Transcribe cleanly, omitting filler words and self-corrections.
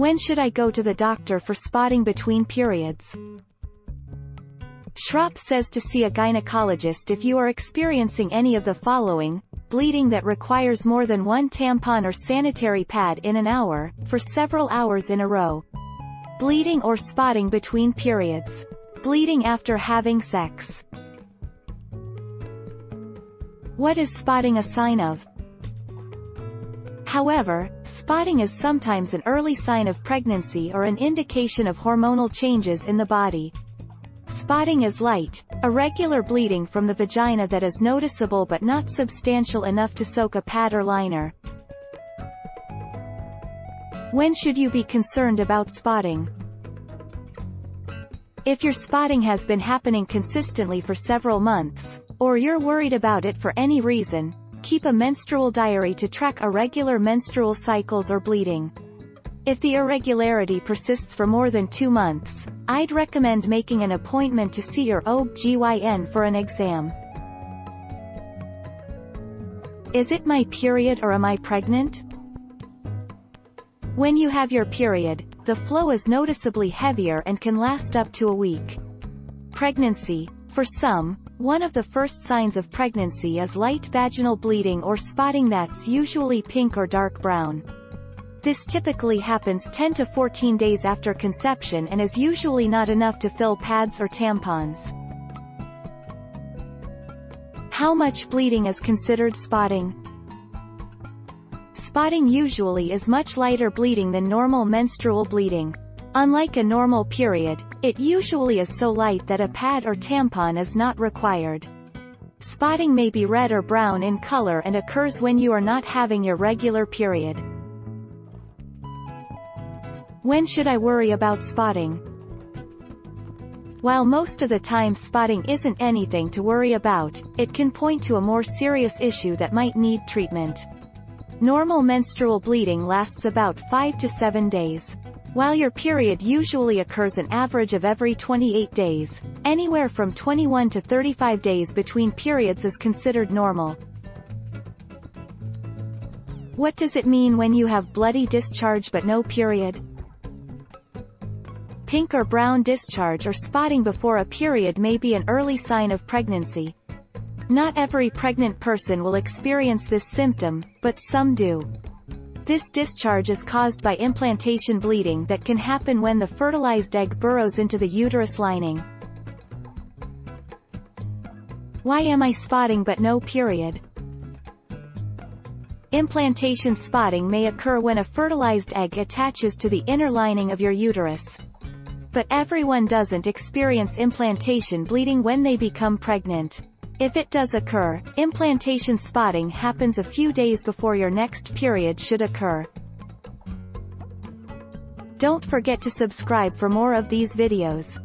When should I go to the doctor for spotting between periods? Schropp says to see a gynecologist if you are experiencing any of the following: bleeding that requires more than one tampon or sanitary pad in an hour, for several hours in a row. Bleeding or spotting between periods. Bleeding after having sex. What is spotting a sign of? However, spotting is sometimes an early sign of pregnancy or an indication of hormonal changes in the body. Spotting is light, irregular bleeding from the vagina that is noticeable but not substantial enough to soak a pad or liner. When should you be concerned about spotting? If your spotting has been happening consistently for several months, or you're worried about it for any reason, keep a menstrual diary to track irregular menstrual cycles or bleeding. If the irregularity persists for more than 2 months, I'd recommend making an appointment to see your OB/GYN for an exam. Is it my period or am I pregnant? When you have your period, the flow is noticeably heavier and can last up to a week. Pregnancy. For some, one of the first signs of pregnancy is light vaginal bleeding or spotting that's usually pink or dark brown. This typically happens 10 to 14 days after conception and is usually not enough to fill pads or tampons. How much bleeding is considered spotting? Spotting usually is much lighter bleeding than normal menstrual bleeding. Unlike a normal period, it usually is so light that a pad or tampon is not required. Spotting may be red or brown in color and occurs when you are not having your regular period. When should I worry about spotting? While most of the time spotting isn't anything to worry about, it can point to a more serious issue that might need treatment. Normal menstrual bleeding lasts about 5 to 7 days. While your period usually occurs an average of every 28 days, anywhere from 21 to 35 days between periods is considered normal. What does it mean when you have bloody discharge but no period? Pink or brown discharge or spotting before a period may be an early sign of pregnancy. Not every pregnant person will experience this symptom, but some do. This discharge is caused by implantation bleeding that can happen when the fertilized egg burrows into the uterus lining. Why am I spotting but no period? Implantation spotting may occur when a fertilized egg attaches to the inner lining of your uterus. But everyone doesn't experience implantation bleeding when they become pregnant. If it does occur, implantation spotting happens a few days before your next period should occur. Don't forget to subscribe for more of these videos.